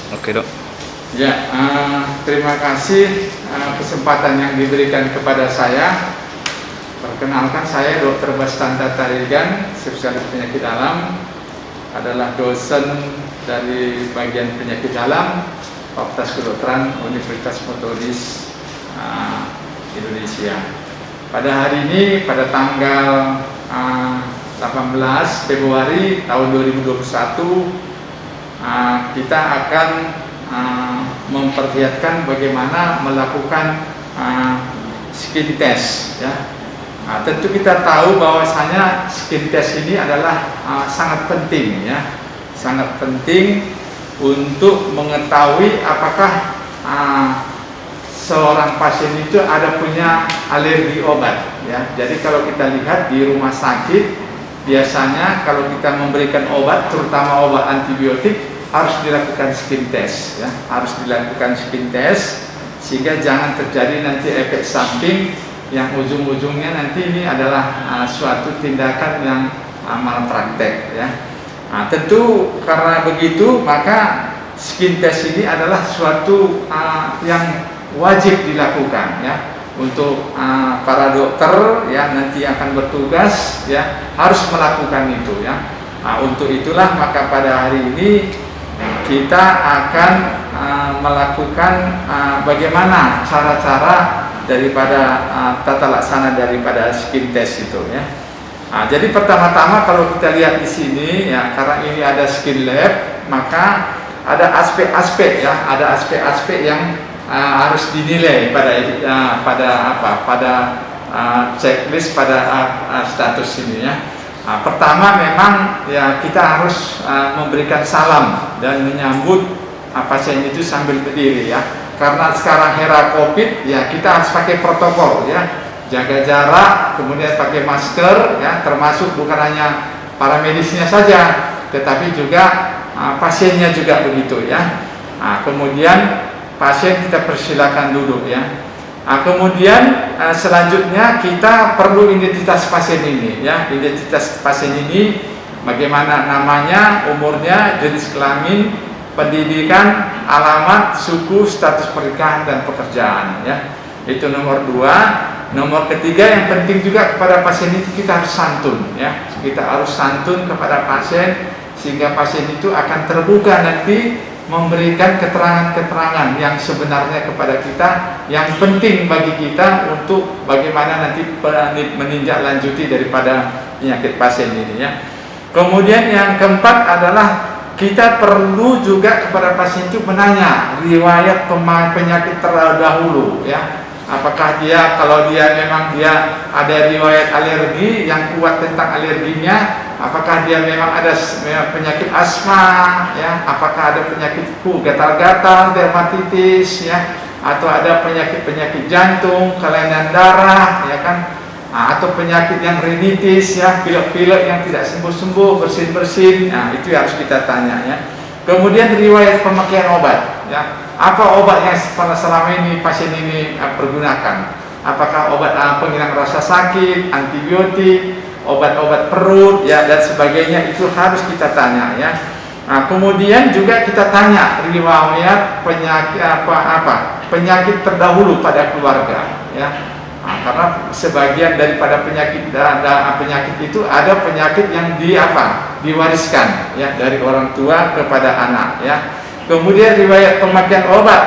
Oke dok. Ya, terima kasih kesempatan yang diberikan kepada saya. Perkenalkan, saya Dr. Bastanta Tarigan, spesialis penyakit dalam, adalah dosen dari bagian penyakit dalam Fakultas Kedokteran Universitas Metodis Indonesia. Pada hari ini, pada tanggal 18 Februari tahun 2021, kita akan memperlihatkan bagaimana melakukan skin test, ya. Tentu kita tahu bahwasanya skin test ini adalah sangat penting, ya, sangat penting untuk mengetahui apakah seorang pasien itu ada punya alergi obat, ya. Jadi kalau kita lihat di rumah sakit, biasanya kalau kita memberikan obat, terutama obat antibiotik, harus dilakukan skin test, ya, harus dilakukan skin test sehingga jangan terjadi nanti efek samping yang ujung-ujungnya nanti ini adalah suatu tindakan yang malpraktek, ya. Tentu karena begitu maka skin test ini adalah suatu yang wajib dilakukan, ya, untuk para dokter yang nanti akan bertugas, ya, harus melakukan itu, ya. Untuk itulah maka pada hari ini kita akan melakukan bagaimana cara-cara daripada tata laksana daripada skin test itu, ya. Jadi pertama-tama kalau kita lihat di sini, ya, karena ini ada skin lab, maka ada aspek-aspek, ya, ada aspek-aspek yang harus dinilai pada checklist pada status ini, ya. Pertama memang, ya, kita harus memberikan salam dan menyambut pasien itu sambil berdiri, ya. Karena sekarang era COVID, ya, kita harus pakai protokol, ya, jaga jarak, kemudian pakai masker, ya, termasuk bukan hanya para medisnya saja, tetapi juga pasiennya juga begitu, ya. Kemudian pasien kita persilakan duduk, ya. Kemudian selanjutnya kita perlu identitas pasien ini, ya. Identitas pasien ini bagaimana namanya, umurnya, jenis kelamin, pendidikan, alamat, suku, status pernikahan dan pekerjaan, ya. Itu nomor 2. Nomor ketiga yang penting juga kepada pasien itu, kita harus santun, ya. Kita harus santun kepada pasien sehingga pasien itu akan terbuka nanti memberikan keterangan-keterangan yang sebenarnya kepada kita, yang penting bagi kita untuk bagaimana nanti menindaklanjuti daripada penyakit pasien ini, ya. Kemudian yang keempat adalah kita perlu juga kepada pasien itu menanya riwayat penyakit terdahulu, ya. Apakah dia, kalau dia memang dia ada riwayat alergi yang kuat tentang alerginya, apakah dia memang ada penyakit asma, ya, apakah ada penyakit gatal-gatal, dermatitis, ya, atau ada penyakit-penyakit jantung, kelainan darah, ya kan, atau penyakit yang rinitis, ya, pilek-pilek yang tidak sembuh-sembuh, bersin-bersin, nah itu harus kita tanya, ya. Kemudian riwayat pemakaian obat, ya. Apa obat yang selama ini pasien ini pergunakan? Apakah obat penghilang rasa sakit, antibiotik, obat-obat perut, ya, dan sebagainya, itu harus kita tanya, ya. Kemudian juga kita tanya riwayat penyakit terdahulu pada keluarga, ya. Karena sebagian daripada penyakit itu ada penyakit yang diwariskan, ya, dari orang tua kepada anak, ya. Kemudian riwayat pemakaian obat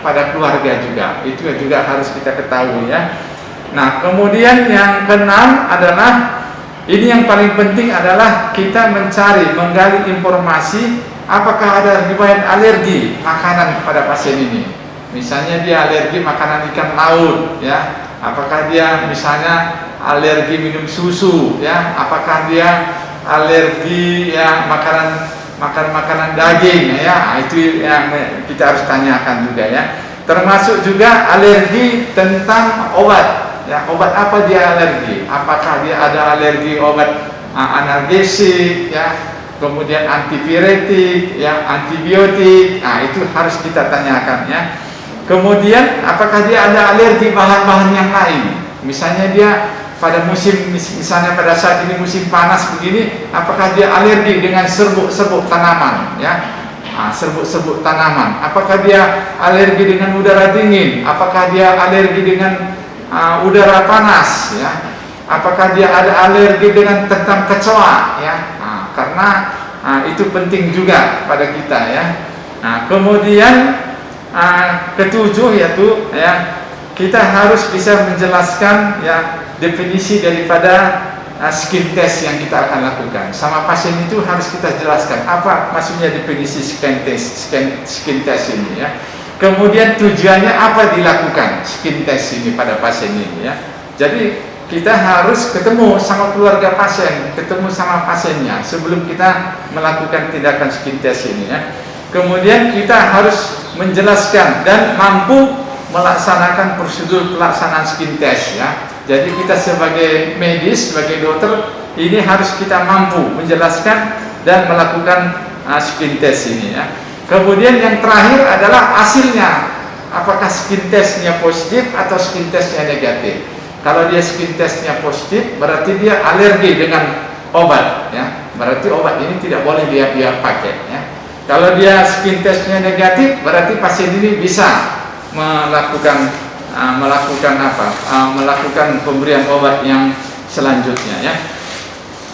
pada keluarga juga, itu juga harus kita ketahui, ya. Nah, kemudian yang keenam adalah, ini yang paling penting adalah kita menggali informasi apakah ada riwayat alergi makanan kepada pasien ini. Misalnya dia alergi makanan ikan laut, ya. Apakah dia misalnya alergi minum susu, ya. Apakah dia alergi, ya, makanan daging, ya. Itu yang kita harus tanyakan juga, ya. Termasuk juga alergi tentang obat, ya. Obat apa dia alergi? Apakah dia ada alergi obat analgesik, ya, kemudian antipiretik, ya, antibiotik. Nah, itu harus kita tanyakan, ya. Kemudian apakah dia ada alergi bahan-bahan yang lain? Misalnya dia pada misalnya pada saat ini musim panas begini, apakah dia alergi dengan serbuk-serbuk tanaman, ya, serbuk-serbuk tanaman. Apakah dia alergi dengan udara dingin? Apakah dia alergi dengan udara panas? Ya, apakah dia ada alergi dengan tentang kecoa? Ya, karena itu penting juga pada kita ya. Kemudian ketujuh yaitu ya, kita harus bisa menjelaskan ya definisi daripada skin test yang kita akan lakukan. Sama pasien itu harus kita jelaskan apa maksudnya definisi skin test ini ya. Kemudian tujuannya apa dilakukan skin test ini pada pasien ini ya. Jadi kita harus ketemu sama keluarga pasien, ketemu sama pasiennya sebelum kita melakukan tindakan skin test ini ya. Kemudian kita harus menjelaskan dan mampu melaksanakan prosedur pelaksanaan skin test ya. Jadi kita sebagai medis, sebagai dokter ini harus kita mampu menjelaskan dan melakukan skin test ini ya. Kemudian yang terakhir adalah hasilnya, apakah skin testnya positif atau skin testnya negatif. Kalau dia skin testnya positif berarti dia alergi dengan obat ya, berarti obat ini tidak boleh dia pakai ya. Kalau dia skin testnya negatif berarti pasien ini bisa melakukan melakukan pemberian obat yang selanjutnya ya.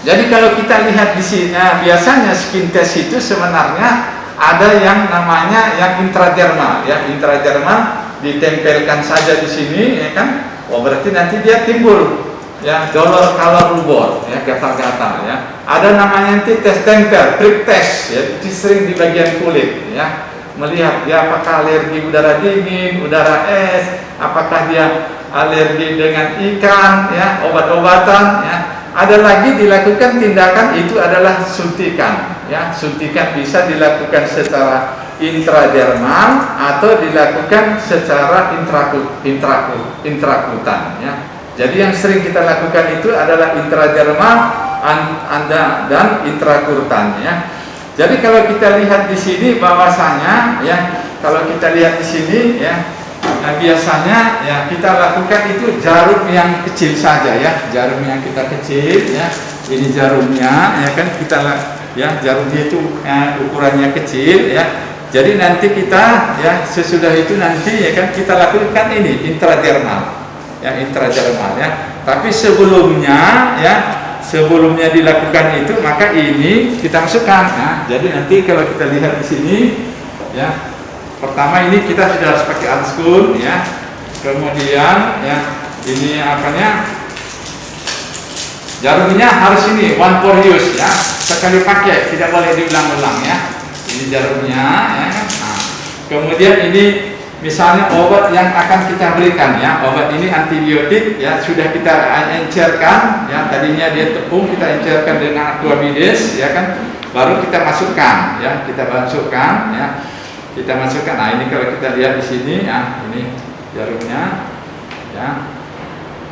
Jadi kalau kita lihat di sini biasanya skin test itu sebenarnya ada yang namanya yang intradermal ya. Intradermal ditempelkan saja di sini ya kan. Oh berarti nanti dia timbul ya dolor kalor rubor ya, gatal-gatal ya. Ada namanya nanti tes tempel, prick test ya, itu sering di bagian kulit ya. Melihat ya apakah alergi udara dingin, udara es, apakah dia alergi dengan ikan ya, obat-obatan ya. Ada lagi dilakukan tindakan itu adalah suntikan ya. Suntikan bisa dilakukan secara intradermal atau dilakukan secara intrakutan ya. Jadi yang sering kita lakukan itu adalah intradermal dan intrakutan ya. Jadi kalau kita lihat di sini bahwasanya ya, kalau kita lihat di sini ya, biasanya ya kita lakukan itu jarum yang kecil saja ya, jarum yang kita kecil ya. Ini jarumnya ya kan, kita ya jarumnya itu ukurannya kecil ya. Jadi nanti kita ya sesudah itu nanti ya kan kita lakukan ini intradermal ya, intradermal ya. Tapi sebelumnya ya, sebelumnya dilakukan itu maka ini kita masukkan. Nah, jadi nanti kalau kita lihat di sini ya, pertama ini kita sudah harus pakai alat spoon ya. Kemudian ya ini apanya, jarumnya harus ini one for use ya, sekali pakai, tidak boleh diulang-ulang ya. Ini jarumnya ya. Nah, kemudian ini misalnya obat yang akan kita berikan ya, obat ini antibiotik ya, sudah kita encerkan ya, tadinya dia tepung, kita encerkan dengan aqua bides ya kan, baru kita masukkan ya, kita masukkan ya, kita masukkan. Nah ini kalau kita lihat di sini ya, ini jarumnya ya,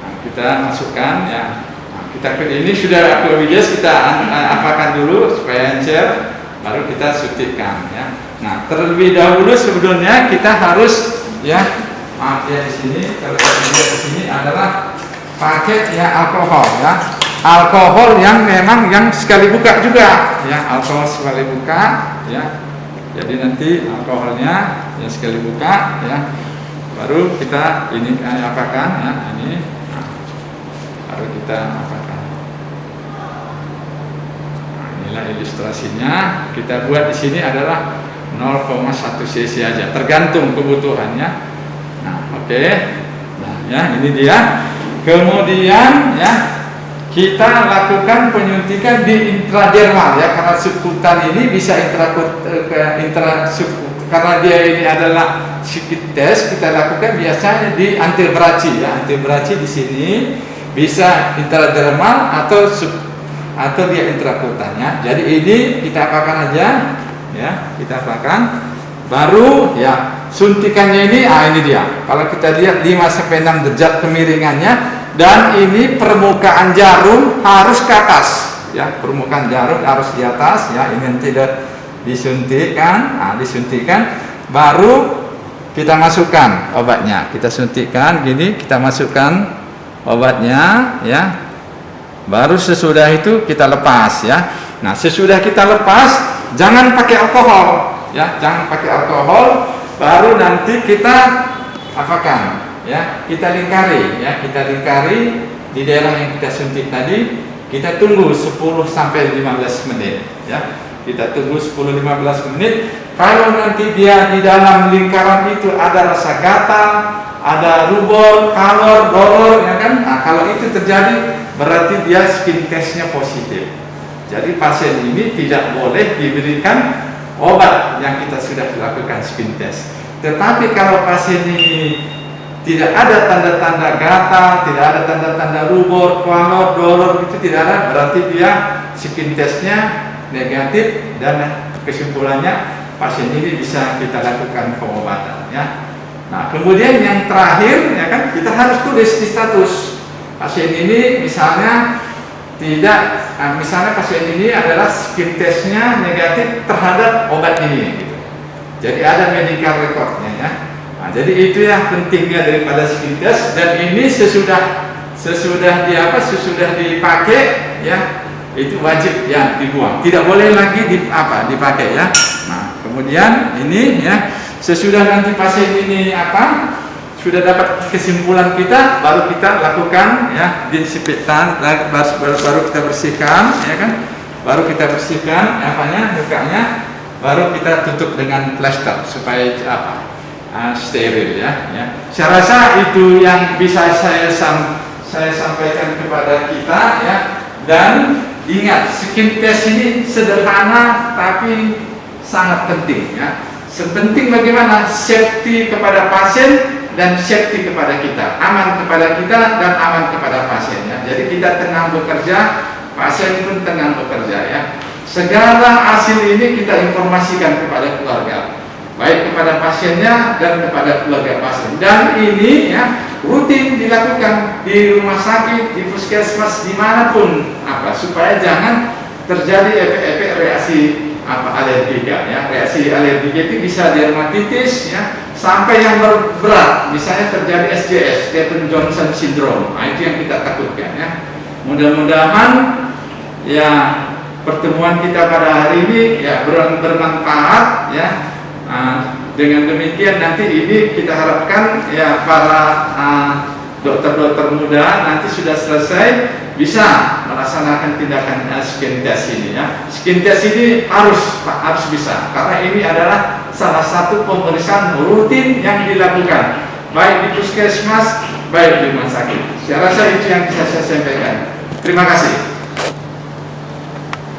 nah, kita masukkan ya. Nah, kita ini sudah aqua bides, kita apakan dulu supaya encer, baru kita suntikkan ya. Nah, terlebih dahulu sebetulnya kita harus ya, maaf ya di sini, kalau kita lihat di sini adalah pakai ya alkohol ya. Alkohol yang memang yang sekali buka juga ya, alkohol sekali buka ya. Jadi nanti alkoholnya ya sekali buka ya. Baru kita ini apakan ya, ini nah, baru kita apakan. Nah, inilah ilustrasinya. Kita buat di sini adalah 0,1 cc aja, tergantung kebutuhannya. Nah, oke. Nah, ya ini dia. Kemudian ya kita lakukan penyuntikan di intradermal ya, karena subkutan ini bisa karena dia ini adalah skin test, kita lakukan biasanya di antebraci ya. Antebraci di sini bisa intradermal atau dia intrakutannya. Jadi ini kita apakan aja ya, kita apakan, baru ya suntikannya ini ini dia. Kalau kita lihat 5-6 derajat kemiringannya, dan ini permukaan jarum harus ke atas ya, permukaan jarum harus di atas ya. Ini nanti disuntikkan, disuntikan, baru kita masukkan obatnya, kita suntikkan gini, kita masukkan obatnya ya, baru sesudah itu kita lepas ya. Nah sesudah kita lepas, jangan pakai alkohol ya, jangan pakai alkohol. Baru nanti kita apakan, ya, kita lingkari, ya, kita lingkari di daerah yang kita suntik tadi. Kita tunggu 10 sampai 15 menit, ya. Kita tunggu 10-15 menit. Kalau nanti dia di dalam lingkaran itu ada rasa gatal, ada rubor, kalor, dolor, ya kan? Nah, kalau itu terjadi berarti dia skin testnya positif. Jadi pasien ini tidak boleh diberikan obat yang kita sudah lakukan skin test. Tetapi kalau pasien ini tidak ada tanda-tanda gatal, tidak ada tanda-tanda rubor, kalor, dolor, itu tidak ada, berarti dia skin testnya negatif dan kesimpulannya pasien ini bisa kita lakukan pengobatan, ya. Nah, kemudian yang terakhir, ya kan, kita harus tulis di status pasien ini, misalnya tidak, misalnya pasien ini adalah skin testnya negatif terhadap obat ini, gitu. Jadi ada medical recordnya, ya. Nah, jadi itu yang pentingnya daripada skin test, dan ini sesudah dipakai, ya, itu wajib ya dibuang, tidak boleh lagi dipakai, ya. Nah, kemudian ini, ya, sesudah nanti pasien ini sudah dapat kesimpulan kita, baru kita lakukan, ya, disinfektan, baru kita bersihkan, ya kan, baru kita bersihkan lukanya, baru kita tutup dengan plester supaya steril, ya. Saya rasa itu yang bisa saya sampaikan kepada kita, ya. Dan ingat, skin test ini sederhana tapi sangat penting, ya. Sepenting bagaimana safety kepada pasien dan safety kepada kita, aman kepada kita dan aman kepada pasien, ya. Jadi kita tenang bekerja, pasien pun tenang bekerja, ya. Segala hasil ini kita informasikan kepada keluarga, baik kepada pasiennya dan kepada keluarga pasien. Dan ini, ya, rutin dilakukan di rumah sakit, di puskesmas, dimanapun, supaya jangan terjadi efek-efek reaksi alergika, ya. Reaksi alergika itu bisa dermatitis, ya, sampai yang berat, misalnya terjadi SJS, Stevens-Johnson syndrome. Nah, itu yang kita takutkan, ya. Mudah-mudahan, ya, pertemuan kita pada hari ini, ya, bermanfaat, ya. Dengan demikian nanti ini kita harapkan, ya, para dokter-dokter muda nanti sudah selesai bisa melaksanakan tindakan skin test ini, ya. Skin test ini harus bisa, karena ini adalah salah satu pemeriksaan rutin yang dilakukan baik di puskesmas, baik di rumah sakit. Saya rasa itu yang bisa saya sampaikan. Terima kasih.